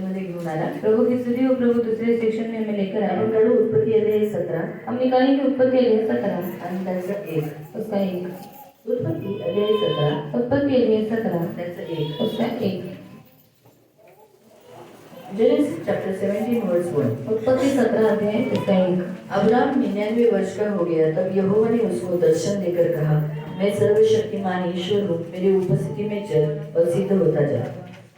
मध्ये घेऊन आला। प्रभु की स्तुति और प्रभु दूसरे सेक्शन में हमें लेकर आए। आपण काढू उत्पत्ती अध्याय 17 हम निकालेंगे उत्पत्ति अध्याय 17 आणि त्याचं 1। उसका 1। उत्पत्ती अध्याय 17 उत्पत्ति अध्याय 17 त्याचं 1 उसका 1। जेनेसिस चैप्टर 17 वर्स 1। उत्पत्ति 17 अध्याय उसका 1। अब्राहम 99 वर्ष का हो गया तब यहोवा ने उसको दर्शन देकर कहा, मैं सर्वशक्तिमान ईश्वर हूँ, मेरी उपस्थिति में चल और सिद्ध होता जा।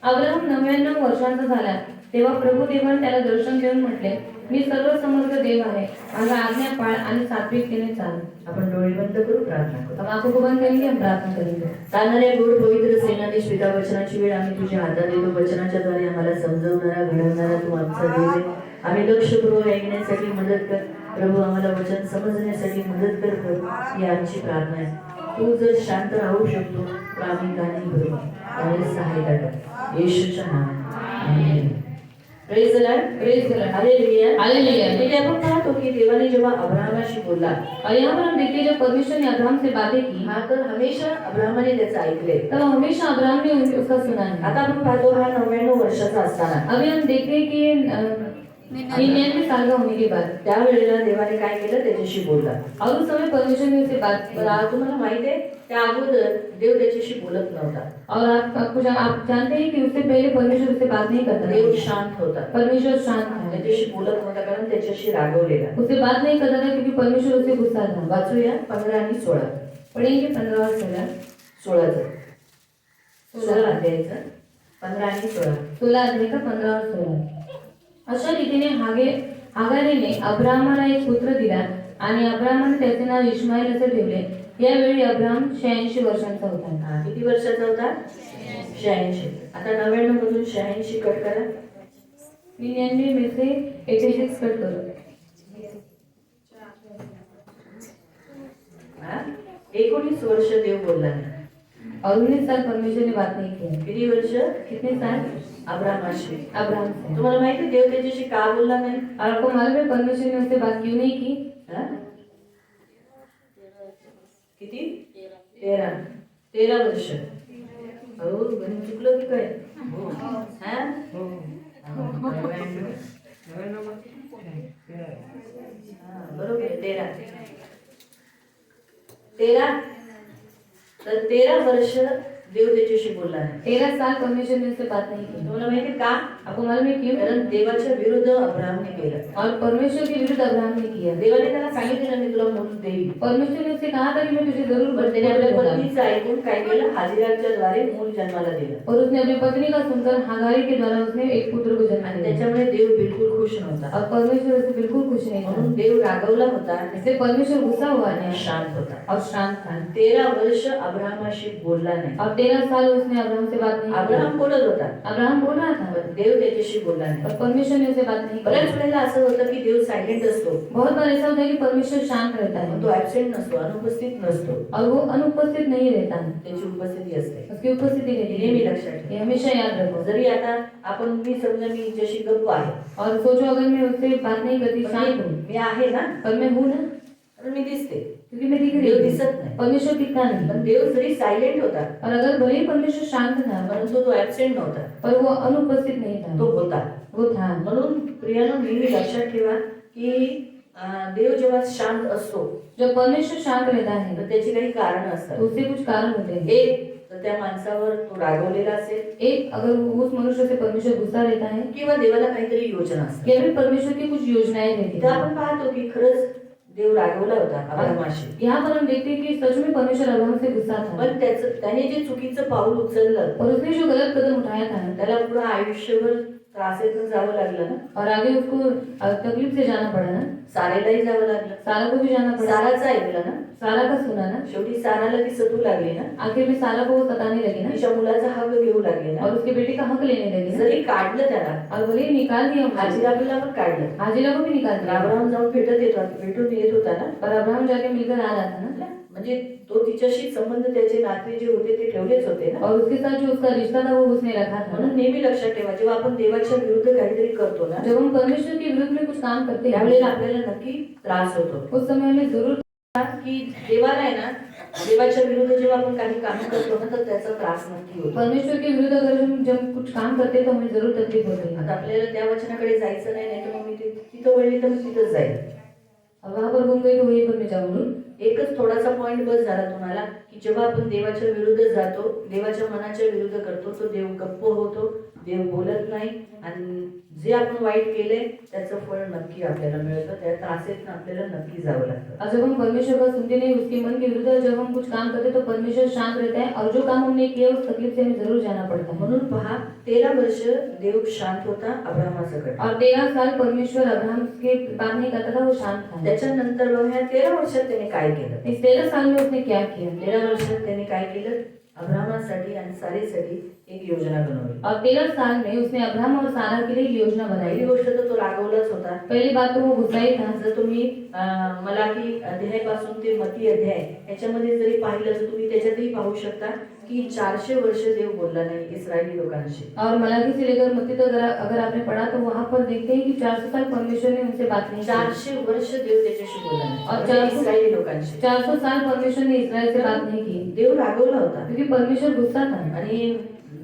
अब्राहम 99 वर्षांचा झाला तेव्हा प्रभू देवाने त्याला दर्शन देऊन म्हटले, मी सर्व समर्थ देव आहे, माझा आज्ञा पाळ आणि सात्विकतेने चाल। आपण डोळे बंद करू, प्रार्थना करू। हम आंखों को बंद करेंगे, हम प्रार्थना करेंगे। चालणाऱ्या गोड पवित्र सेनाधीश पिता, वचनाची वेळ आम्ही तुझ्या हातात देतो। वचनाच्या द्वारे आम्हाला समजवणारा घडवणारा तू आमचा देव आहे। आम्ही लक्षपूर्वक ऐकण्यासाठी मदत कर प्रभू, आम्हाला वचन समजण्यासाठी मदत कर प्रभू, ही आमची प्रार्थना आहे। तू जर शांत राहू शकतो तर आम्ही गाणी भरू, आम्हाला सहायता कर येशूच्या नावात amen. Praise the lord, praise the lord, hallelujah, hallelujah. ठीक है, आपण पाहतो की देवाने जेव्हा अब्राहमाशी बोलला और यहाँ पर हम देखते हैं जब परमेश्वर ने अब्राहम से बातें की, हा तर हमेशा अब्राहमाने त्याचं ऐकले, तब हमेशा अब्राहम ने उसका सुना है। आता आपण पाहतो हा 99 वर्षाचा असताना अभी हम देखते हैं कि 99 साल का होने के बाद त्यावेळेला देवाने काय केलं, त्याच्याशी बोलला। और उस समय परमेश्वर ने उससे बात की। पण आज तुम्हाला माहिती आहे त्या अगोदर देव त्याच्याशी बोलत नव्हता। और आप जानते हैं कि उससे पहले परमेश्वर उससे बात नहीं करता। देव शांत होता, परमेश्वर शांत था, त्याच्याशी बोलत नव्हता कारण त्याच्याशी रागवलेला। उससे बात नहीं करता था क्योंकि परमेश्वर उससे गुस्सा था। वाचूया 15 आणि 16 पढ़ेंगे 15 और 16 16 अध्यायाचं 15 आणि 16 16 अध्याय का 15 और 16। अशा रीतीने हागारीने अब्राहमाला एक पुत्र दिला आणि अब्राहमाने त्याचे नाव इश्माईल असे ठेवले। यावेळी अब्राहम 86 वर्षांचा होता। किती वर्षाचा होता? 86। आता 99 मधून 86 कट करा। 99 में से 86 कट करो। 19 वर्ष देव बोलला नाही। और 19 साल परमेश्वर ने बात नहीं की। किती वर्ष? कितने साल? अब्राहमाशी, अब्राहम से। तुम्हाला माहिती आहे देव त्याच्याशी का बोलला नाही? और आपको मालूम है परमेश्वर ने उससे बात क्यों नहीं की? किती? 13 वर्ष। हो, गणित चुकलं की काय? हा? बरोबर आहे, 13 तर 13 वर्ष देव त्याच्याशी बोलला नाही। 13 साल परमेश्वर ने उससे बात नहीं की। तुम्हाला माहिती का? आपको मालूम है क्यों? कारण देवाच्या विरुद्ध अब्राहमने केलं और परमेश्वर के विरुद्ध अब्राहम ने किया। देवाने त्याला सांगितलं मी तुला मूल देईन, परमेश्वर ने उससे कहा था कि मैं तुझे जरूर पण त्याने आपल्या पत्नीचं ऐकून काय केलं, हाजिराच्या द्वारे मूल जन्माला दिलं। और उसने अपनी पत्नी का सुनकर हागारी के द्वारा उसने एक पुत्र को जन्म दिया। त्याच्यामुळे देव बिलकुल खुश नव्हता और परमेश्वर उससे बिल्कुल खुश नहीं था। म्हणून देव रागवला होता, इससे परमेश्वर गुस्सा हुआ आणि है शांत होता और शांत था। 13 वर्ष अब्राहमाशी बोलला नाही। और 13 साल उसने अब्राहम से बात नहीं की। अब्राहम बोलत होता, अब्राहम बोल रहा था, पण देव त्याच्याशी बोलला नाही। और परमेश्वर ने उसे बात नहीं बऱ्याच की। वेळेला असं होतं की देव सायलेंट असतो, बहुत बार ऐसा होता है कि परमेश्वर शांत रहता है पण तो ऍब्सेंट नसतो, अनुपस्थित नसतो, और वो अनुपस्थित नहीं रहता है, त्याची उपस्थिती असते। उसकी उपस्थिति रहती नेहमी है। लक्षात ठेवा। ये हमेशा याद रखो। जरी आता आपण मी समजा मी हिच्याशी गप्प आहे, और सोचो अगर मैं उससे बात नहीं करती, शांत हूँ, मी आहे ना, पर मैं हूँ ना, पण मी दिसते, क्योंकि मैं दिख रही देव हूँ। दिसत नाही। परमेश्वर दिखता नहीं। पण देव जरी सायलेंट होता, और अगर भले ही परमेश्वर शांत था, परंतु तो ऍब्सेंट नव्हता, पर वो अनुपस्थित नहीं था, तो होता। वो था। म्हणून प्रियानो नेहमी लक्षात ठेवा की देव जेव्हा शांत असतो जब परमेश्वर शांत रहता है तर त्याची काही कारण असतात। तो उससे कुछ कारण होते हैं। एक तर त्या माणसावर तो रागवलेला असेल, एक, अगर उस मनुष्य से परमेश्वर गुस्सा रहता है, किंवा देवाला काहीतरी योजना असते। या फिर परमेश्वर की कुछ योजनाएं रहती तर हैं। आपण पाहतो की खरंच देव रागवला होता अब्राहमाशी, यहाँ पर हम देखते हैं कि सच में परमेश्वर अब्राहम से गुस्सा था, पण त्याने जे चुकीचं पाऊल उचललं और उसने जो गलत कदम उठाया था, त्याला पुढे आयुष्यभर त्रासेतून जावं लागलं ना, और आगे उसको तकलीफ से जाना पड़ा ना, सारेलाही जावं लागलं, सारा को भी जाना पड़ा, साराचं ऐकलं ना, सारा का सुना ना, शेवटी साराला ती सतू लागली ना, आखिर में सारा को वो सताने लगी ना, तिच्या मुलाचा हक्क घेऊ लागले ना, और उसके बेटे का हक लेने लगी ना, जरी काढलं त्याला, और बोले निकाल दिया, हाजिराला पण काढलं, हाजिरा को भी निकाल दिया। अब्राहम जाऊन भेटून येत होता ना, और अब्राहम जाके मिलकर आ रहा था ना, म्हणजे तो तिच्याशी संबंध त्याचे नाते जे होते ते ठेवलेच होते ना, और उसके साथ जो उसका रिश्ता था वो उसने रखा था। म्हणून नेहमी लक्षात ठेवा जेव्हा आपण देवाच्या विरुद्ध काहीतरी करतो ना, जब हम परमेश्वर के विरुद्ध में कुछ काम करते हैं, त्यावेळेला आपल्याला नक्की त्रास होतो। उस समय हमें जरूर की देवाला आहे ना देवाच्या विरुद्ध जेव्हा आपण काही काम करतो ना तर त्याचा त्रास नक्की होतो. परमेश्वर के विरुद्ध अगर हम जब कुछ काम करते हैं तो हमें जरूर तकलीफ होती है। आता आपल्याला त्या वचनाकडे जायचं नाही तर मग मी तिथं वळली तर मी तिथंच जाईल. अब वहां पर घूम गई तो वहीं पर मैं जाऊंगी। एकच थोडासा पॉइंट बस झाला तुम्हाला की जेव्हा आपण देवाच्या विरुद्ध जातो, देवाच्या मनाच्या विरुद्ध करतो, तो देव गप्प होतो, देव बोलत नाही आणि जे आपण वाईट केले त्याचं फळ नक्की आपल्याला मिळतं. त्या त्रासेतून आपल्याला नक्की जावं लागतं. और जब हम परमेश्वर का सुनते नहीं उसके मन के विरुद्ध जब हम कुछ काम करते तो परमेश्वर शांत रहता है और जो काम हमने किया उस तकलीफ से हमें जरूर जाना पड़ता है। म्हणून पहा 13 वर्ष देव शांत होता अब्राहमासकट. और 13 साल परमेश्वर अब्राहम के बात नहीं करता था, वो शांत था। त्याच्यानंतर बघा ह्या 13 वर्षात त्याने काय केलं. इस 13 साल में उसने क्या किया? 13 वर्षात त्याने काय केलं, अब्राहमासाठी आणि सारेसाठी एक योजना बनवली. और 13 साल में उसने अब्राहम और सारा के लिए एक योजना बनाई। पहिली गोष्ट तर तो रागवलाच होता. पहली बात तो वो गुस्सा ही था। जर तुम्ही मलाकी अध्यायापासून ते मती अध्याय याच्यामध्ये जरी पाहिलं तर तुम्ही त्याच्यातही पाहू शकता की 400 वर्ष देव बोलला नाही इस्रायली लोकांशी. और मलाकी से लेकर मत्ती तक अगर आपने पढ़ा तो वहाँ पर देखते हैं कि 400 साल परमेश्वर ने उनसे बात नहीं की। 400 वर्ष देव त्याच्याशी बोलला नाही और म्हणजे 400 इस्रायली लोकांशी. 400 साल परमेश्वर ने इस्राएल से बात नहीं की देव रागवला होता क्योंकि परमेश्वर गुस्सा था। आणि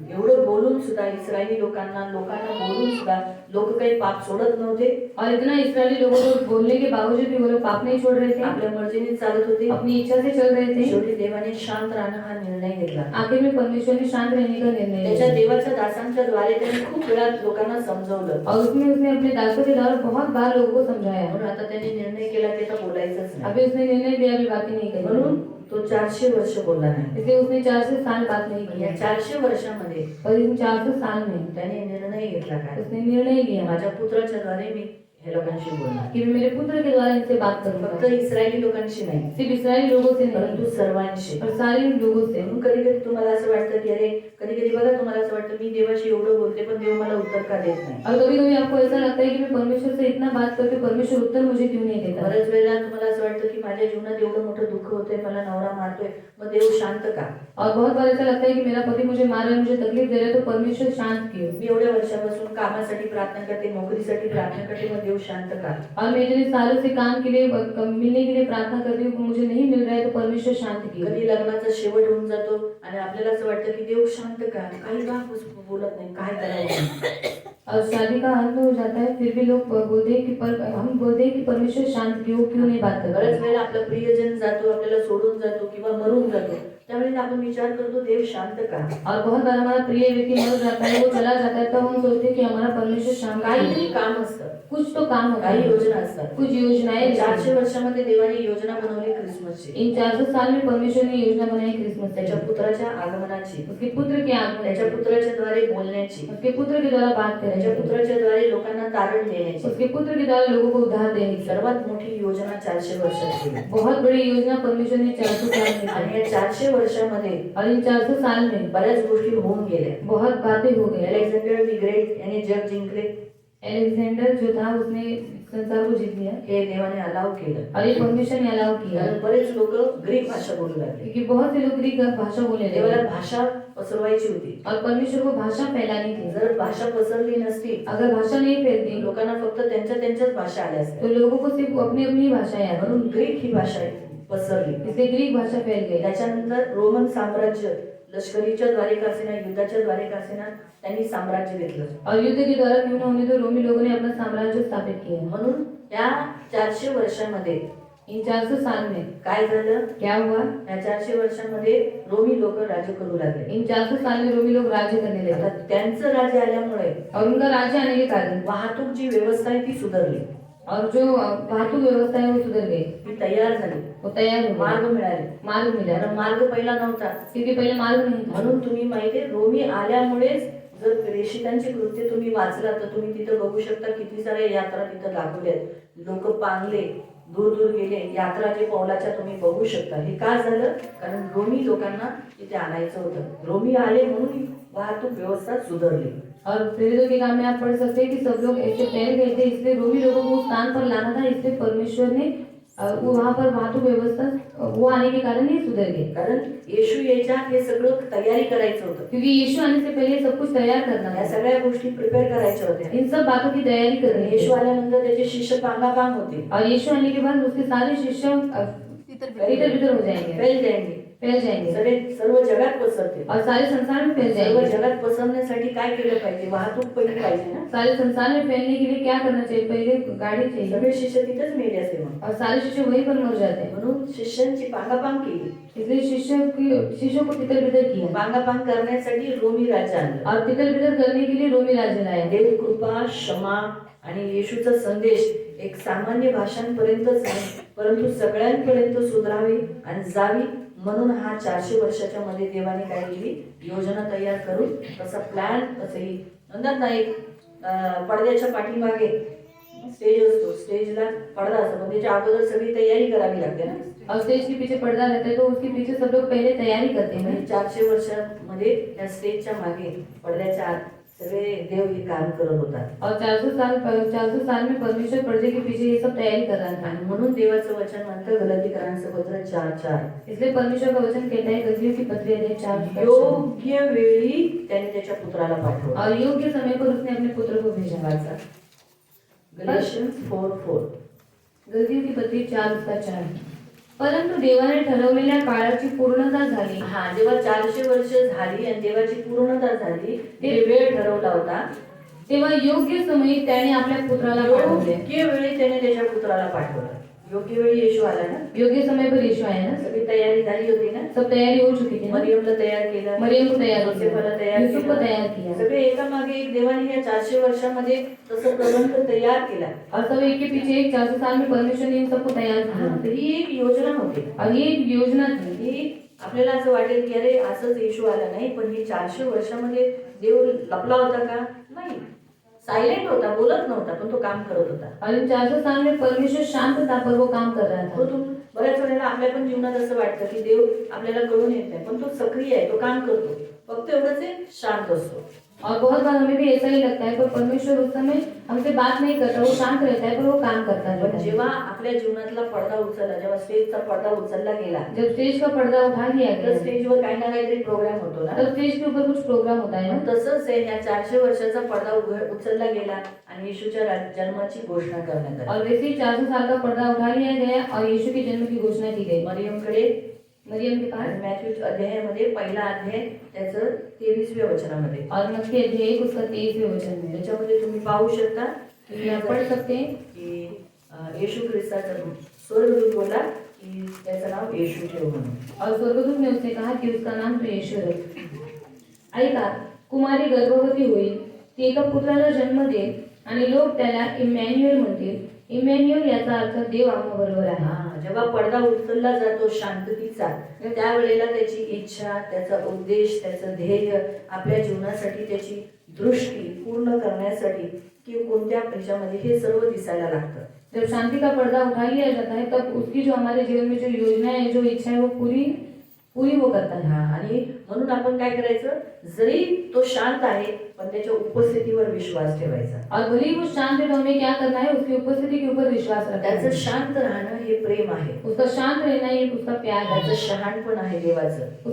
एवढं बोलून सुद्धा इस्रायली लोकांना बोलून सुद्धा लोक काही पाप सोडत नव्हते. और इतना इस्राएली लोगों को बोलने के बावजूद भी वो लोग पाप नहीं छोड़ रहे थे, आपल्या मर्जीने चालत होते. अपनी इच्छा से चल रहे थे। शेवटी देवाने शांत राहणं हा निर्णय घेतला. आखिर में परमेश्वर ने शांत रहने का निर्णय त्याच्या लिया देवाच्या दासांच्या द्वारे त्याने खूप वेळा लोकांना समजवलं. और उसमें उसने अपने दासों के द्वारा बहुत बार लोगों को समझाया। म्हणून आता त्याने निर्णय केला की आता बोलायचंच नाही. अभी उसने निर्णय लिया, अभी बातें नहीं करी, म्हणून तो 400 वर्ष बोलला नाही. इसलिए उसने 400 साल बात नहीं या किया। 400 वर्षामध्ये और इन 400 साल में त्याने निर्णय घेतला काय, उसने निर्णय लिया माझ्या पुत्राच्या द्वारे मी हे लोकांशी बोलणार. कि मैं मेरे पुत्र के द्वारा इनसे बात फक्त करूंगा, इस्रायली लोकांशी नाही सिर्फ इस्राएली लोगों से नहीं परंतु सर्वांशी. और सारे लोगों से। म्हणून कधी कधी तुम्हाला असं वाटतं की अरे कधी कधी बघा तुम्हाला असं वाटतं मी देवाशी एवढं बोलते पण देव मला उत्तर का देत नाही. और कभी कभी आपको ऐसा लगता है कि मैं परमेश्वर से इतना बात करके परमेश्वर उत्तर मुझे क्यों नहीं देता। बऱ्याच वेळेला तुम्हाला असं वाटतं की माझ्या जीवनात एवढं मोठं दुःख होतंय, मला नवरा मारतोय, मग देव शांत का. और बहुत बार ऐसा लगता है कि मेरा पति मुझे मार रहा है, मुझे तकलीफ दे रहा है, तो परमेश्वर शांत क्यों। मी एवढ्या वर्षापासून कामासाठी प्रार्थना करते, नोकरीसाठी प्रार्थना करते, मग देव शांत का. और मैं इतने सालों से काम के लिए मिलने के लिए प्रार्थना करती हूँ, मुझे नहीं मिल रहा है, तो परमेश्वर शांत क्यों। कधी लग्नाचा शेवट होऊन जातो आणि आपल्याला असं वाटतं की देव शांत का, काही का बोलत नाही, काय करायचं. और शादी का अंत हो जाता है फिर भी लोग बोलते हैं कि हम बोलते हैं कि परमेश्वर शांत क्यों नहीं बात कर बऱ्याच रहा। वेळेला आपला प्रियजन जातो, आपल्याला सोडून जातो किंवा मरून जातो, त्यावेळेस आपण विचार करतो देव शांत का. और बहुत बार हमारा प्रिय व्यक्ति मर जाता है, वो चला जाता है, तब हम सोचते हैं कि हमारा परमेश्वर शांत क्यों। काहीतरी काम असतं, कुछ तो काम होता काही है, योजना असतात. कुछ योजनाएं। 400 वर्षामध्ये देवाने योजना बनवली क्रिसमसची, इन 400 साल में परमेश्वर ने योजना बनाई क्रिसमस त्याच्या की, पुत्राच्या आगमनाची, उसके पुत्र के आगमन त्याच्या की, पुत्राच्या द्वारे बोलण्याची, उसके पुत्र के द्वारा बात करने त्याच्या की, पुत्राच्या द्वारे लोकांना तारण देण्याची. उसके पुत्र के द्वारा लोगों को उद्धार देने की सर्वात मोठी योजना 400 वर्षाची. बहुत बड़ी योजना परमेश्वर ने 400 साल में आणि की। या 400 वर्षामध्ये और इन 400 साल में बऱ्याच गोष्टी होऊन गेल्या. बहुत बातें हो गई। अलेक्झांडर द ग्रेट याने जग जिंकले, अलेक्जेंडर जो था उसने संसार को जीत लिया हे देवाने अलाव केलं. और ये परमेश्वर ने अलाउ किया कारण बरेच लोक ग्रीक भाषा बोलू लागले. क्योंकि बहुत से लोग ग्रीक भाषा बोलने देवाला लगे भाषा पसरवायची होती. और परमेश्वर को भाषा फैलानी थी। जर भाषा पसरली नसती अगर भाषा नहीं फैलती लोकांना फक्त त्यांच्याच भाषा आल्या असत्या. तो लोगों को सिर्फ अपनी अपनी भाषा याद थी। म्हणून ग्रीक ही भाषा पसरली. इसलिए ग्रीक भाषा फैल गई। त्याच्यानंतर रोमन साम्राज्य लष्करीच्या द्वारे का असेना, युद्धाच्या द्वारे का असेना, त्यांनी साम्राज्य घेतलं. और युद्ध के द्वारा क्यों न होने तो रोमी लोगों ने अपना साम्राज्य स्थापित किया। म्हणून या 400 वर्षामध्ये इन 400 साल में काय झालं, क्या हुआ, या 400 वर्षामध्ये रोमी लोक राज्य करू लागले. इन 400 साल में रोमी लोग राज्य करने आता लगे त्यांचं राज्य आल्यामुळे और उनका राज्य आने के कारण वाहतूक जी व्यवस्था आहे ती सुधारली, और जो वाहतूक व्यवस्था है वो सुधर गई, ती तयार झाली, वो तैयार हो मार्ग गई, मिळाले. मार्ग मिला। कारण मार्ग पहिला नव्हता. क्योंकि पहले मार्ग नहीं था। म्हणून तुम्ही माहितीये रोमी आल्यामुळेच जर प्रेषितांची कृत्य तुम्ही वाचला तर तुम्ही तिथं बघू शकता किती साऱ्या यात्रा तिथं दाखवल्यात. लोक पांगले, दूर दूर गेले, यात्रा जे पौलाच्या तुम्ही बघू शकता. हे का झालं, कारण रोमी लोकांना तिथे आणायचं होतं. रोमी आले म्हणून वाहतूक व्यवस्था सुधारली. और प्रेरितों के काम में आप पढ़ सकते हैं कि सब लोग ऐसे फैल गए थे, इसलिए रोमी लोगों को उस स्थान पर लाना था, इसलिए परमेश्वर ने वो वहाँ पर वाहतूक व्यवस्था वो आने के कारण ही सुधर गई। कारण येशू यायच्या हे सगळं तयारी करायचं होतं. क्योंकि यीशु आने से पहले सब कुछ तैयार करना या था, सगळ्या गोष्टी प्रिपेअर करायच्या होत्या. इन सब बातों की तैयारी करनी येशू थी। आल्यानंतर त्याचे शिष्य पांगापांग होते, और यीशु आने के बाद उसके सारे शिष्य इधर उधर हो जाएंगे, फैल जाएंगे. फैल जाएंगे सर्व जगात पसरतील. और सारे संसार में फैल सर्व जाएंगे। जगात पसरण्यासाठी काय केलं पाहिजे? वाहतूक पहिली पाहिजे ना. सारे संसार में फैलने के लिए क्या करना चाहिए? पहले गाड़ी चाहिए सगळे शिष्य तिथेच मेले असते मग. और सारे शिष्य वहीं पर मर जाते हैं। म्हणून शिष्यांची पांगापांग केली. इसलिए शिष्यों को तितर बितर किया पांगापांग करण्यासाठी रोमी राज्य आणलं. और तितर बितर करने के लिए रोमी राज्य लाया। देव कृपा, क्षमा आणि येशूचा संदेश एक सामान्य भाषांपर्यंतच नाही, परंतु सगळ्यांपर्यंत सुधारावी आणि जावी म्हणून हा 400 वर्षाच्या मध्ये देवाने काय केली? योजना तयार करून तसा प्लॅन असेल म्हणतात ना. एक पडद्याच्या पाठीमागे स्टेज असतो, स्टेजला पडदा असतो, पण त्याच्या अगोदर सगळी तयारी करावी लागते ना. और स्टेज के पीछे पर्दा रहता है तो उसके पीछे सब लोग पहले तैयारी करते हैं। म्हणजे 400 वर्षामध्ये त्या स्टेजच्या मागे पडद्याच्या आत सगळे देव हे काम करत होता. और 400 साल में परमेश्वर पर्दे के पीछे ये सब तैयारी कर रहा था। आणि म्हणून देवाचं वचन म्हणतं गलातीकरांचं पत्र 4:4 इसलिए परमेश्वर का वचन कहता है गलातियों की पत्री अध्याय 4 योग्य वेळी त्याने त्याच्या पुत्राला पाठवलं. और योग्य समय पर उसने अपने पुत्र को भेजा। वाचा गलातियन्स 4:4. गलातियों की पत्री 4:4 परंतु देवाने ठरवलेल्या काळाची पूर्णता झाली। हा, जेव्हा 400 वर्ष झाली आणि देवाची पूर्णता झाली, ते वेळ ठरवला होता, तेव्हा योग्य समयी त्याने आपल्या पुत्राला पाठवले। योग्य वेळी त्याने त्याच्या पुत्राला पाठवलं. योग्य वेळी येशू आला ना. योग्य समय पर यीशु आया ना। सगळी तयारी झाली होती ना. सब तैयारी हो चुकी थी ना। मरियमला तयार केलं, मरियम को तैयार योसेफला किया, तयार यूसुफ को केलं. तैयार किया। सगळे एकामागे एक देवाने या 400 वर्षामध्ये तसं प्रबंध तयार केला. और सब एक के पीछे एक 400 साल में परमेश्वर ने इन सबको तैयार किया। तर ही एक योजना होती. और ये एक योजना थी। ही आपल्याला असं वाटेल की अरे असंच येशू आला नाही, पण ही 400 वर्षामध्ये देव लपला होता का? नाही. सायलेंट होता, बोलत नव्हता, पण तो काम करत होता. और इन 400 साल में परमेश्वर शांत था पर वो काम कर रहा तो था। तुम बऱ्याच वेळेला आपल्या पण जीवनात असं वाटतं की देव आपल्याला कळून येत नाही, पण तो सक्रिय आहे, तो काम करतो. फक्त एवढंच आहे, शांत असतो. और बहुत बार हमें भी ऐसा ही लगता है पर परमेश्वर उस समय हमसे बात नहीं करता, वो शांत रहता है पर वो काम करता पण रहता है। जेव्हा आपल्या जीवनातला पडदा उचलला, जेव्हा स्टेजचा पडदा उचलला गेला, जब स्टेज का पर्दा उठा लिया तर गया स्टेजवर काही ना काहीतरी प्रोग्राम होतो ना. तब स्टेज के ऊपर कुछ प्रोग्राम होता है ना। तसंच आहे, ह्या 400 वर्षाचा पडदा उचलला गेला आणि येशूच्या जन्माची घोषणा करण्यात आली. और वैसे ही 400 साल का पर्दा उठा लिया गया और यीशु के जन्म की घोषणा की गई। मरियमकडे मरियम के पास मॅथ्यू अध्यायामध्ये पहिला अध्याय त्याचं 23व्या वचनामध्ये, और मत्ती अध्याय 1 उसका 23वें वचन में त्याच्यामध्ये तुम्ही पाहू शकता कि यहाँ पढ़ सकते हैं की येशू ख्रिस्ताचा स्वर्गदूत बोला की त्याचं नाव येशू ठेव म्हणून. और स्वर्गदूत ने उससे कहा कि उसका नाम तो यीशु है। ऐका, कुमारी गर्भवती होईल, ती एका पुत्राला जन्म देईल आणि लोक त्याला इमॅन्युएल म्हणतील। इमॅन्युएल याचा अर्थ देव आम्हाबरोबर आहे। हा, जेव्हा पडदा उचलला जातो शांततेचा, त्यावेळेला त्याची इच्छा, त्याचा उद्देश, त्याचं ध्येय, आपल्या जीवनासाठी त्याची दृष्टी पूर्ण करण्यासाठी की कोणत्या ह्याच्यामध्ये हे सर्व दिसायला लागतं. जब शांति का पर्दा उठा लिया जाता है तब उसकी जो हमारे जीवन में जो योजना है, जो इच्छा है, वो पूरी वो करता है। हा, आणि म्हणून आपण काय करायचं, जरी तो शांत आहे पण त्याच्या उपस्थितीवर विश्वास ठेवायचा. और भले ही वो शांत है तो हमें क्या करना है, उसकी उपस्थिति के ऊपर विश्वास रखना त्याचं है। शांत राहणं हे प्रेम आहे. उसका शांत रहना ये उसका प्यार है, त्याचं शहाणपण आहे देवाचं.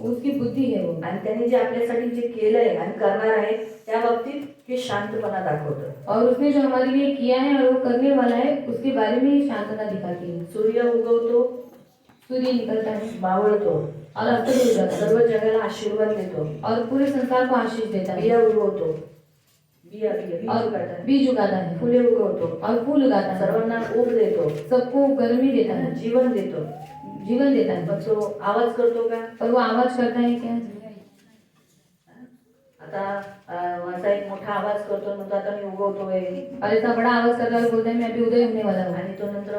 उसकी बुद्धि है वो। आणि त्याने जे आपल्यासाठी जे केलंय आणि करणार आहे त्या बाबतीत हे शांतपणा दाखवतं. और उसने जो हमारे लिए किया है और वो करने वाला है उसके बारे में ही शांतता दिखाती है। सूर्य उगवतो, सूर्य निकलता है मावळतो, और अस्त हो जाता है सर्व जगाला आशीर्वाद देतो. और पूरे संसार को आशीष देता है बिया उगवतो, बिया बीज और उगवतो, बीज उगाता है फुले उगवतो, और फूल उगाता है, सर्वांना ऊब देतो, सबको गर्मी देता है, जीवन देतो. जीवन देता है। पण तो आवाज करतो का? पर वो आवाज करता है क्या? आता असा एक मोठा आवाज करतो, म्हणतो आता मी उगवतोय, और इतना बड़ा आवाज करता है और बोलता है मैं अभी उदय होने वाला हूँ। आणि तो नंतर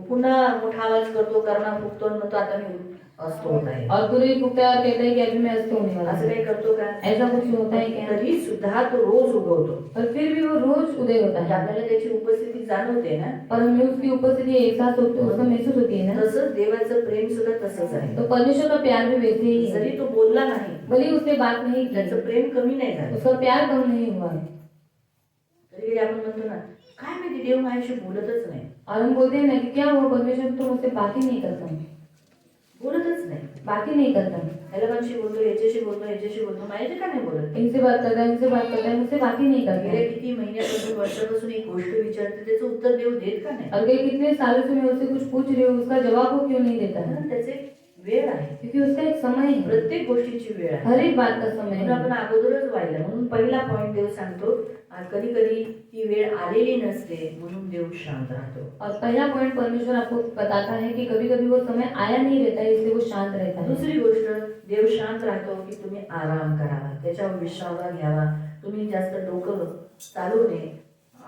पुन्हा मोठा आवाज करतो, करणा फुकतो, म्हणतो आता मी असतो होत आहे. और तुरही फूकता है और कहता है कि अभी मैं अस्त होने वाला असं हूँ। काही करतो का? ऐसा कुछ होता है क्या? तरी सुद्धा तो रोज उगवतो. पर फिर भी वो रोज उदय होता म्हणजे है आपल्याला त्याची उपस्थिती जाणवते ना. और हमें उसकी उपस्थिति एक साथ उसका महसूस होती है ना। तसंच देवाचं प्रेम सुद्धा तसंच आहे. तो परमेश्वर का प्यार भी वैसे ही है। जरी तो बोलला नाही, भले ही उसने बात नहीं की, त्याचं प्रेम कमी नाही झालं. उसका प्यार कम नहीं हुआ। कधी कधी आपण म्हणतो ना, काय माहिती देव माझ्याशी बोलतच नाही, और हम बोलते हैं ना कि क्या हुआ, परमेश्वर तो मुझसे बात ही नहीं करता, बोलतच नाही. बात ही नहीं करता। ह्याला माणशी बोलतो, याच्याशी बोलतो, याच्याशी बोलतो, माझ्याशी का नाही बोलत? इनसे बात करता है, इनसे बात करता है, मुझसे बात ही नहीं करता गेल्या है। किती महिन्यापासून वर्षापासून एक गोष्ट विचारते, त्याचं उत्तर देव देत का नाही? और गए कितने सालों से मैं उससे कुछ पूछ रही हूँ, उसका जवाब वो क्यों नहीं देता है? त्याचे वेळ आहे, क्योंकि उसका एक समय है, प्रत्येक गोष्टीची वेळ आहे. हर एक बात का समय म्हणून आपण है। अगोदरच व्हायला, म्हणून पहिला पॉइंट देव सांगतो, कधी कधी ती वेळ आलेली नसते म्हणून देव शांत राहतो. और पहला पॉइंट परमेश्वर आपको बताता है कि कभी कभी वो समय आया नहीं रहता है, इसलिए वो शांत रहता है। दुसरी गोष्ट, देव शांत राहतो की तुम्ही आराम करावा, त्याच्यावर विश्राम घ्यावा, तुम्ही जास्त डोकं चालू नये,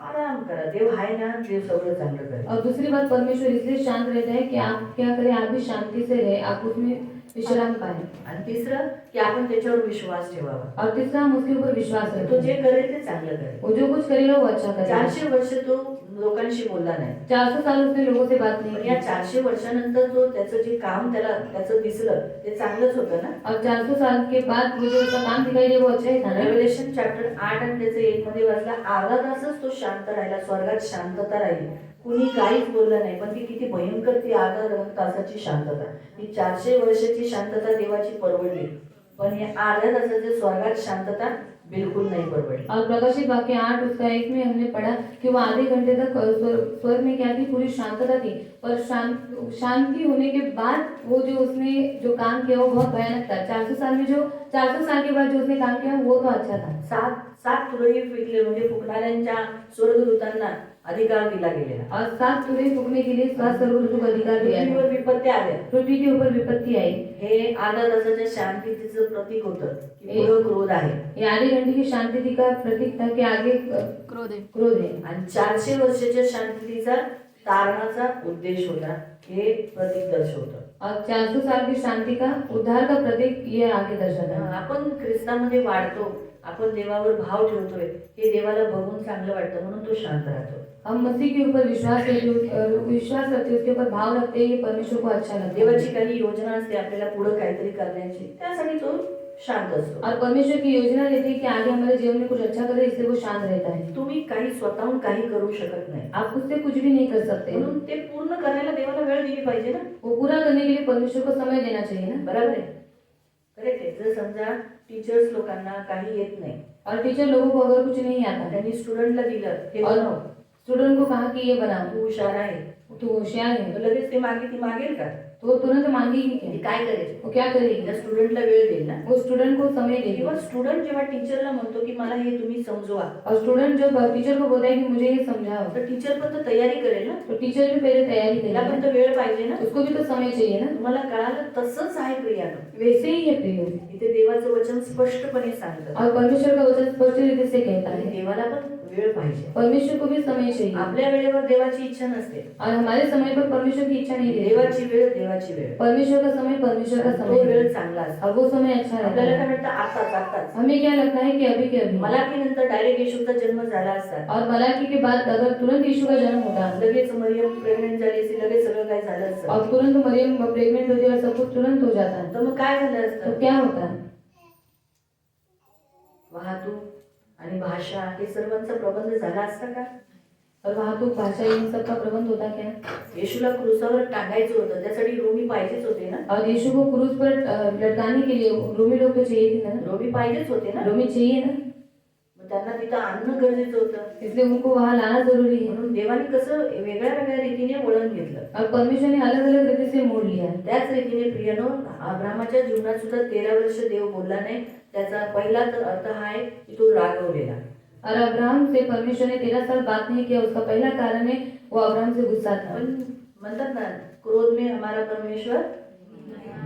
आराम करा. देव आहे ना, देव सगळं चांगलं करेल. और दूसरी बात, परमेश्वर इसलिए शांत रहता है कि आप क्या करें, आप भी शांति से रहे, आप उसमें विश्राम पाए। आणि तिसरं की आपण त्याच्यावर विश्वास ठेवावा. और तीसरा, हम उसके ऊपर विश्वास तो रखें, जे करेल ते चांगलं करेल. वो जो कुछ करेगा वो अच्छा करेगा। 400 वर्ष तो लोकांशी बोलला नाही, 400 साल उसने लोगों से बात नहीं पण की, या 400 वर्षानंतर जो त्याचं जे काम त्याचं दिसलं ते चांगलंच होतं ना. और 400 साल के बाद वो जो उसका काम दिखाई दिया वो अच्छा ही था ना। रेव्हलेशन चॅप्टर 8 आणि त्याचं 1 मध्ये वाचला, अर्धा तासच तो शांत राहिला, स्वर्गात शांतता राहिली, कुणी काहीच बोललं नाही. पण ती किती भयंकर ती अर्धा तासाची शांतता, ती 400 वर्षाची शांतता देवाची परवडली, पण या अर्ध्या तासाची स्वर्गात शांतता बिल्कुल नहीं परवड़ी. और प्रकाशित वाक्य 8 उसका 1 में हमने पढ़ा कि वो आधे घंटे तक स्वर्ग में क्या थी, पूरी शांतता थी, पर शांति होने के बाद वो जो उसने जो काम किया वो बहुत भयानक था। 400 साल में जो 400 साल के बाद जो उसने काम किया वो तो अच्छा था। सात तुरही फुकले, म्हणजे फुकणाऱ्यांच्या स्वर्गदूतांना अधिकार दिला गेलेला. और 7 तुरही फूकने के लिए 7 स्वर्गदूतों को अधिकार दिया गया। पृथ्वीवर विपत्ती आल्या, पृथ्वी के ऊपर विपत्ति आई, हे अर्धा तासाच्या शांतीचं प्रतीक होतं की पुढं क्रोध आहे. ये आधे घंटे की शांति का प्रतीक था कि आगे क्रोध है। आणि 400 वर्षाच्या शांतीचा तारणाचा उद्देश होता, हे प्रतीक दर्शवतं. और 400 साल की शांति का उद्धार का प्रतीक ये आगे दर्शाता है। आपण ख्रिस्तामध्ये वाढतो, आपण देवावर भाव ठेवतोय, हे देवाला बघून चांगलं वाटतं म्हणून तो शांत राहतो. हम मसीह के ऊपर विश्वास करते, उसके ऊपर भाव रखते हैं, ये परमेश्वर को अच्छा लगता है। देवाची काही योजना असते आपल्याला पुढे काहीतरी करण्याची, त्यासाठी तो शांत असतो. और परमेश्वर की योजना रहती है कि आगे हमारे जीवन में कुछ अच्छा करे, इसलिए वो शांत रहता है। तुम्ही काही स्वतःहून काही करू शकत नाही, आप खुद से कुछ भी नहीं कर सकते, म्हणून ते पूर्ण करायला देवाला वेळ दिली पाहिजे ना. वो पूरा करने के लिए परमेश्वर को समय देना चाहिए ना। बरोबर आहे, करेक्ट आहे. जर समजा टीचर्स लोकांना काही येत नाही, और टीचर लोगों को अगर कुछ नहीं आता, त्यांनी स्टुडंटला दिलं हे और बनव, स्टूडेंट को कहा कि ये बनाओ, तू हुशार आहे, तो होशियार है, तर लगेच ती मागेल का? तो वो तुरंत मांगेगी ती क्या? काय करेल? वो क्या करेगी? त्या स्टुडंटला वेळ देईल ना. वो स्टूडेंट को समय देगी। किंवा स्टुडंट जेव्हा टीचरला म्हणतो की मला हे तुम्ही समजवा, और स्टूडेंट जब टीचर को बोलता है कि मुझे ये समझाओ, तर टीचर पण तर तयारी करेल ना, तो टीचर भी पहले तैयारी तिला पण करेगा, तर वेळ पाहिजे ना. उसको भी तो समय चाहिए ना। तुम्हाला कळालं तसंच आहे प्रियानो. वैसे ही है प्रिय, इथे देवाचं वचन स्पष्टपणे सांगतं, और परमेश्वर का वचन स्पष्ट रीति से कहता आणि है देवाला पण वेळ पाहिजे. परमेश्वर को भी समय चाहिए, आपल्या वेळेवर देवाची इच्छा नसते, और हमारे समय पर परमेश्वर की इच्छा नहीं रहती। देवाची वेळ देवाची वेळ, परमेश्वर का समय परमेश्वर का तो समय वेळ है, चांगला असतो. और वो समय अच्छा रहता आपल्याला है। काय वाटतं आताच हमें क्या लगता है कि अभी के अभी, मला की नंतर डायरेक्ट येशूचा जन्म झाला असता, और मलाकी के बाद अगर तुरंत यीशु का जन्म होता, लगेच मरियम प्रेग्नेंट झाली असती, लगेच सगळं काय झालं असतं, और तुरंत मरियम प्रेग्नेंट होती और सब कुछ तुरंत हो जाता, तर मग काय झालं तो असतं? क्या होता? वाहतूक आणि भाषा हे सर्वांचा प्रबंध झाला असता का? और वाहतूक, भाषा, इन सब का प्रबंध होता क्या? येशूला क्रूसावर टांगायचं होतं, त्यासाठी रोमी पाहिजेच होते ना. और यीशु को क्रूस पर लटकाने के लिए रोमी लोग तो चाहिए थे ना, रोमी पाहिजेच होते ना, रोमी चाहिए ना, मग त्यांना तिथं आणणं गरजेचं होतं. इसलिए उनको वहाँ लाना जरूरी है। म्हणून देवाने कसं वेगळ्या वेगळ्या रीतीने वळण घेतलं. और परमेश्वर ने अलग अलग रीति से मोड़ लिया। त्याच रीतीने प्रियनो, अब्रामाच्या जीवनात सुद्धा 13 वर्ष देव बोलला नाही. त्याचा पहिला तर अर्थ हा आहे की तो रागवलेला. और अब्राहम से परमेश्वर ने 13 साल बात नहीं किया, उसका पहला कारण है वो अब्राहम से गुस्सा था। पण म्हणतात ना, क्रोध में हमारा परमेश्वर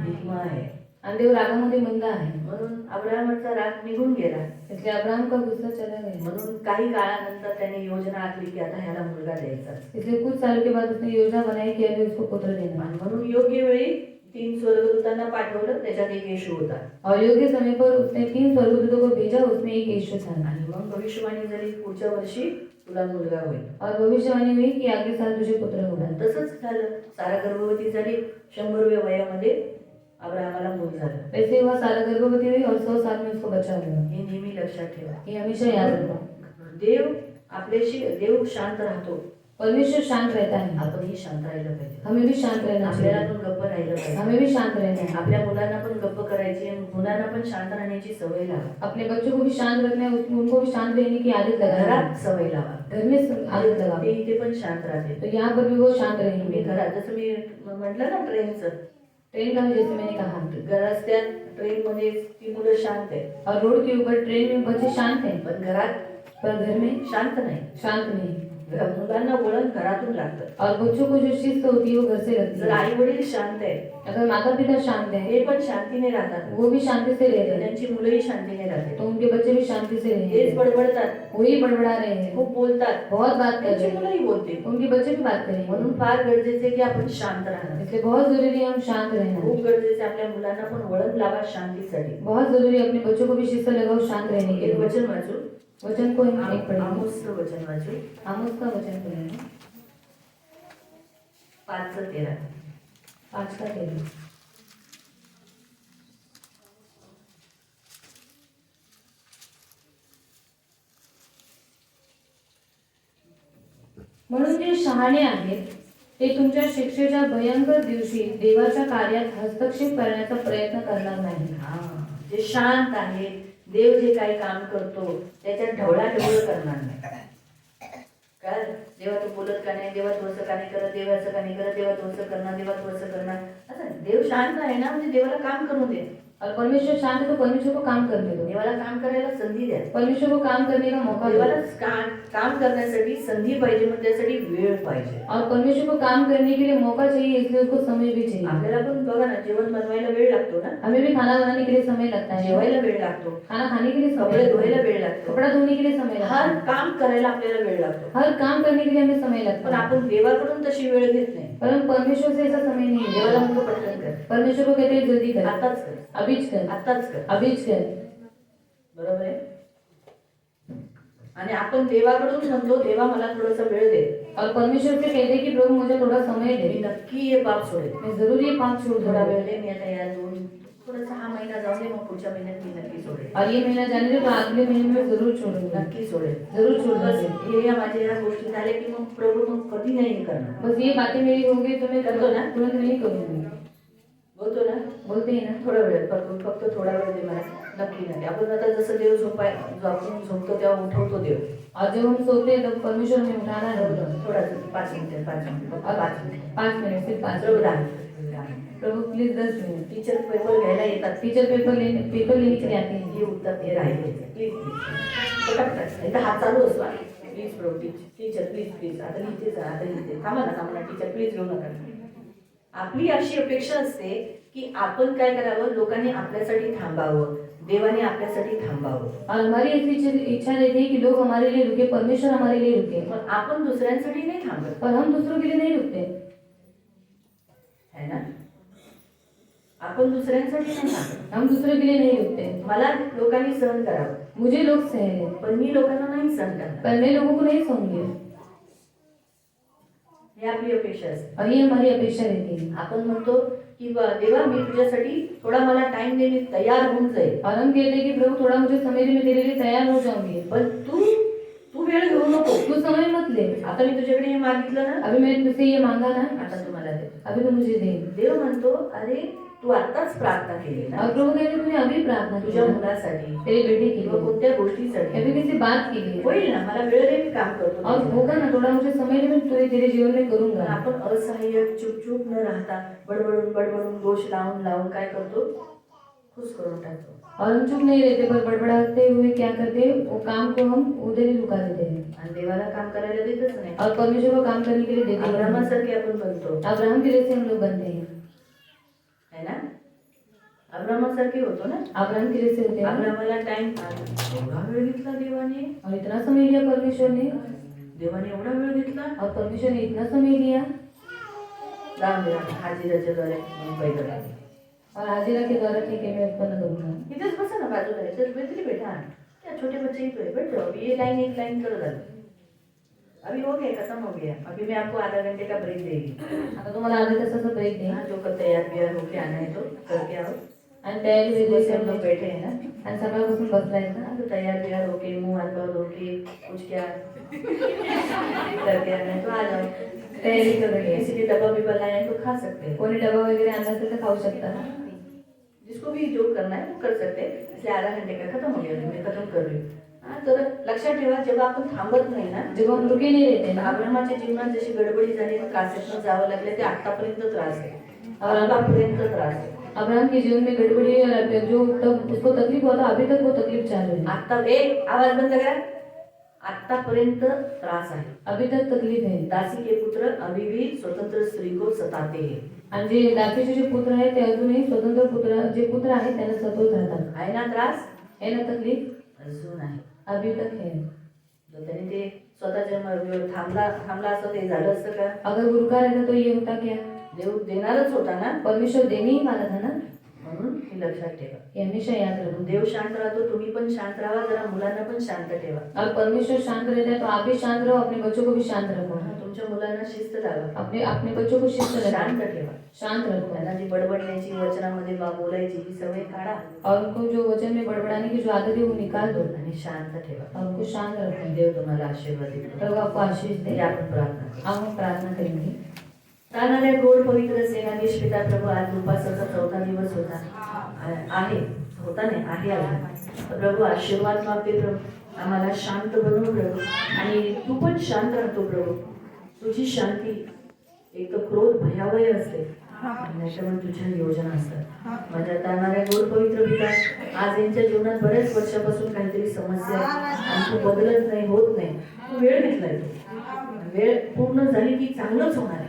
धीमा आहे, आणि देव रागामध्ये मंद आहे, म्हणून अब्राहमचा राग निघून गेला. इसलिए अब्राहम का गुस्सा चला गया। म्हणून काही काळानंतर त्याने योजना आखली की आता ह्याला मुलगा द्यायचा. इसलिए कुछ सालों के बाद उसने योजना बनाई कि अभी उसको पुत्र देना। आणि म्हणून योग्य वेळी 3 स्वर्गदूतांना पाठवलं, त्याच्यात एक येशू होता. और योग्य समय पर उसने 3 स्वर्गदूतों को भेजा, उसमें एक यीशु था। आणि मग भविष्यवाणी झाली, पुढच्या वर्षी तुला मुलगा होईल. और भविष्यवाणी हुई कि अगले साल तुझे पुत्र होगा। तसंच झालं. सारा गर्भवती झाली, 100व्या वयामध्ये अब्राहमाला मूल झालं. वैसे हुआ, सारा गर्भवती हुई और 100 साल में उसको बच्चा हुआ। हे नेहमी लक्षात ठेवा. ये हमेशा याद रखो। देव शांत राहतो, परमेश्वर शांत रहता है, आपणही शांत राहिलं पाहिजे. हमें भी शांत रहना आपल्याला चाहिए, पण गप्प राहिलं पाहिजे. हमें भी शांत रहना है। आपल्या मुलांना पण गप्प करायची आणि मुलांना पण शांत राहण्याची सवय लावा. अपने बच्चों को भी शांत रखना है, उनको भी शांत रहने की आदत लगाना है। घरात सवय लावा. घर में आदत ते लगाओ, इथे पण शांत राहते. तो यहाँ पर भी वो शांत मी रहेंगे। घरात जसं मी म्हटलं ना ट्रेनचं, ट्रेन का जैसे मैंने कहा, रस्त्यात ट्रेन मध्ये ती मुलं शांत आहे, और रोड के ऊपर ट्रेन में बच्चे शांत हैं, पण घरात पर घर में शांत नाही. शांत नहीं. मुलांना वळण घरातून लागतं. और बच्चों को जो शिस्त होती है वो घर से लगती जर है. आई वडील शांत आहे, अगर माता पिता शांत है, ते पण शांतीने राहतात, वो भी शांति से रहते हैं, त्यांची मुलंही शांतीने राहते. तो उनके बच्चे भी शांति से रहेंगे. तेच बडबडतात, वही बड़बड़ा रहे हैं, खूप बोलतात, बहुत बात कर रहे त्यांची हैं, मुलंही बोलते. उनके बच्चे भी बात करेंगे. म्हणून फार गरजेचे की आपण शांत राहणं. इसलिए बहुत जरूरी है हम शांत रहना. खूप गरजेचे आपल्या मुलांना पण वळण लावा शांतीसाठी. बहुत जरूरी है अपने बच्चों को भी शिस्त लगाओ शांत रहने के एक लिए. वचन वाचू, वचन को हम एक पढ़ेंगे. आमोसचं वचन वाचू, आमोस का वचन पढ़ेंगे. 5:13. 5 का 13. म्हणून जे शहाणे आहेत ते तुमच्या शिक्षेच्या भयंकर दिवशी देवाच्या कार्यात हस्तक्षेप करण्याचा प्रयत्न करणार नाही. हा, जे शांत आहे, देव जे काही काम करतो त्याच्यात ढवळाढवळ करणार नाही. काय देवा तू बोलत का नाही, देवा तू असं का नाही करत, देवा असं का नाही करत, देवा तू असं करणार, देवा तू असं करणार. असं देव शांत आहे ना, म्हणजे देवाला काम करू दे. और परमेश्वर शांत है तो परमेश्वर को काम करने दो. देवाला काम करायला संधी द्या. परमेश्वर को काम करने का मौका दो. देवाला काम करण्यासाठी संधी पाहिजे, मग त्यासाठी वेळ पाहिजे. और परमेश्वर को काम करने के लिए मौका चाहिए, इसलिए उसको समय भी चाहिए. आपल्याला पण बघा ना, जेवण बनवायला वेळ लागतो ना, हमें भी खाना बनाने के लिए समय लगता है, जेवायला वेळ लागतो, खाना खाने के लिए समय कपडे लगता धुवायला है, वेळ लागतो, कपड़ा धोने के लिए समय लगता हर है, काम करायला आपल्याला वेळ लागतो. हर काम करने के लिए हमें समय पण लगता है. आपण देवाकडून तशी वेळ घेत नाही. परंतु परमेश्वर से ऐसा समय नहीं है. देवाला म्हणतो पटकन कर, परमेश्वर को कहते हैं जल्दी कर, आताच कर, अभीच कर, आताच कर. अभीच कर. बरोबर आहे. आणि आपण देवाकडून म्हणतो, देवा मला थोडासा वेळ दे, और परमेश्वर से कहते हैं कि प्रभु मुझे थोड़ा समय मी दे, नक्की हे पाप सोडेल. मैं जरूर ये पाप छोड़ थोडा दूंगा. वेळ दे, मी आता या थोडासा हा महिना जाऊ दे, मग पुढच्या महिन्यात मी नक्की सोडेल, और ये महीना जाने दे तो अगले महीने में जरूर छोड़ूंगा, नक्की सोडेल. जरूर बस छोड़ूंगा. हे या माझ्या या गोष्टी झाल्या की मग प्रभू मग कधी नाही हे करणार. बस ये बातें मेरी होगी तो मैं करतो ना? तुरंत नहीं करूंगी. बोलतो ना, बोलते हैं ना. थोडा वेळ फक्त थोडा वेळ दे मला, नक्की नक्की. आपण आता जसं देव आपण झोपतो तेव्हा उठवतो देव. और जब हम सोते हैं तब परमेश्वर हमें उठाना है. थोडासा 5 मिनिटं 5 मिनिटं और 5 मिनिटं 5 मिनट सिर्फ 5 प्रभू मिनट. 10 मिनिटं. प्रभू प्लीज 10 मिनट. टीचर पेपर घ्यायला येतात, टीचर पेपर लेने के लिए आते हैं. हे उत्तर हे राहिले प्लीज पटापट. एकदा हात चालू असतो, प्लीज प्रभू टीचर प्लीज आता लिहितेच आता लिहिते, थांबा ना टीचर प्लीज घेऊ नका. आपली अशी अपेक्षा असते की आपण काय करावं, लोकांनी आपल्यासाठी थांबावं, देवाने आपल्यासाठी थांबावं. और हमारी ऐसी इच्छा रहती है कि लोग हमारे लिए रुके, परमेश्वर हमारे लिए रुके, पण आपण दुसऱ्यांसाठी नाही थांबत, पर हम दूसरों के लिए नहीं रुकते. है ना. आपण दुसऱ्यांसाठी नाही थांबत. हम दूसरों के लिए नहीं रुकते. मला लोकांनी सहन करावं, मुझे लोग सह लें, पण मी लोकांना नाही सहन करणार. पर मैं लोगों को नहीं सहूंगी. ही आपली अपेक्षा असते. और ये हमारी अपेक्षा रहती है. आपण म्हणतो की देवा मी तुझ्यासाठी थोडा मला टाइम दे, मी तयार होऊन जाईल. और हम कहते हैं कि प्रभु थोड़ा मुझे समय दे, मैं तेरे लिए तैयार हो जाऊंगी. पण तू वेळ घेऊ नको. तू समय मत ले. आता मी तुझ्याकडे हे मागितलं ना, अभी मैंने तुझसे ये मांगा ना, आता तुम्हाला दे. अभी तो मुझे दे. देव म्हणतो अरे तू आताच प्रार्थना केली ना, और प्रभु कहते तूने अभी प्रार्थना की तुझ्या ना, मुलासाठी तेरे बेटे के किंवा लिए, कोणत्या या गोष्टीसाठी फिर किसी बात के लिए, होईल ना, मला वेळ दे, मी काम करतो. और होगा ना, थोड़ा मुझे समय दे, मैं तेरे जीवन में पण करूंगा. आपण असहाय्य चुप न राहता बडबडून दोष लावून काय करतो, खुश करून टाकतो. और हम चुप नहीं रहते, पर बड़बड़ाते हुए क्या करते हैं, वो काम को हम उधर ही रुका देते हैं. आणि देवाला काम करायला देतच नाही. और परमेश्वर को काम करने के लिए देते हैं. अब्राहमासारखे आपण बनतो, अब्राहम के जैसे हम लोग बनते हैं. है ना. अब्राहमासारखे होतो ना. अब्राहम के जैसे होते हैं. अब्राहमाला टाइम एवढा वेळ घेतला देवाने, और इतना समय लिया परमेश्वर ने, देवाने एवढा वेळ घेतला. और परमेश्वर ने इतना समय लिया. जाऊन दे, हाजिराच्या द्वारे मुंबई करा. और हाजिरा के द्वारा ठीक है, मैं उत्पन्न करूंगा. इथेच बसा ना बाजूला, इथेच बैठली बेटा, क्या छोटे बच्चे ही तो है, बैठ जाओ. अभी ये लाइन एक लाइन करो दादा, अभी हो गया, खत्म हो गया. अभी मैं आपको आधा घंटे का ब्रेक देगी. आता तुम्हाला आधा तासाचा ब्रेक दे. हाँ, जो कर तैयार बियार होके आना है तो करके आओ. आणि तयारी सुबह वेगळी से हम लोग करणे. बैठे हैं ना, आणि सकाळपासून बसलाय ना. हाँ, तो तैयार बियार होके मुंह हाथ धो धोके कुछ क्या करके आना है तो आ जाओ. तयारी कर रही है. किसी ने डब्बा भी बनाया है तो खा सकते हैं. कोणी डबा वगैरे आणला असेल तर खाऊ शकता. जिसको भी जो करना है वो कर सकते हैं. इसलिए आधा घंटे का खत्म हो गया, मैं खत्म कर रही हूँ. हाँ, तर लक्षात ठेवा, जेव्हा आपण थांबत नाही ना, जेव्हा हम रुके नहीं रहते ना, अब्राहमाच्या जीवनात जशी गडबडी झाली, त्रासातून जावं लागले, ते आतापर्यंत त्रास आहे. आतापर्यंत त्रास आहे. अब्राहम के जीवन में गड़बड़ी और जो तब उसको तकलीफ हुआ था अभी तक वो तकलीफ चालू है। आता एक आवाज बंद करा. आतापर्यंत त्रास आहे. अभी तक तकलीफ है। दासी के पुत्र अभी भी स्वतंत्र स्त्री को सताते हैं. आणि जे दासीचे जे पुत्र आहेत ते अजूनही स्वतंत्र पुत्र जे पुत्र आहेत त्यांना सतवत राहतात। आहे ना त्रास? है ना तकलीफ? अजून आहे. अभी तक है। जर त्याने ते स्वतःच्या थांबला असं ते झालं असतं का? अगर गुरुका रहता तो ये होता क्या? देव देणारच होता ना. परमेश्वर देने ही वाला था ना। म्हणून हे लक्षात ठेवा. ये हमेशा याद रखो। देव शांत राहतो, तुम्ही पण शांत राहा, जरा मुलांना पण शांत ठेवा. और परमेश्वर शांत रहता है तो आप भी शांत रहो, अपने बच्चों को भी शांत रखो। तुमच्या मुलांना शिस्त लावा. अपने अपने बच्चों को शिस्त शांत रखो, ठेवा. शांत रखो। त्यांना जी बडबडण्याची वचनामध्ये बोलायची ही सवय काढा और उनको जो वचन में बड़बड़ाने की जो आदत है वो निकाल दो आणि शांत ठेवा. और उनको शांत रखो। देव तुम्हाला आशीर्वाद देईल. प्रभु आपको आशीष दे। आपण प्रार्थना करू. हम प्रार्थना करेंगे। राहणाऱ्या गोड पवित्र सेनाधीश पिता प्रभू, आज उपासाचा 4था दिवस होता आहे होता नाही आहे अजून. प्रभू आशीर्वाद मागते प्रभू, आम्हाला शांत बनवू प्रभू, आणि तू पण शांत राहतो प्रभू. तुझी शांती एक तर क्रोध भयावह असते, नाहीतर मग तुझ्या योजना असतात. माझ्या जाणाऱ्या गोड पवित्र पिता, आज यांच्या जीवनात बऱ्याच वर्षापासून काहीतरी समस्या आहे आणि तू बदलत नाही, होत नाही. तू वेळ घेतलाय, तू वेळ पूर्ण झाली की चांगलंच होणार आहे,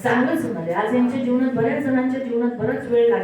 चांगलंच होणार आहे. आज यांच्या जीवनात बऱ्याच जणांच्या जीवनात बराच वेळ काढला.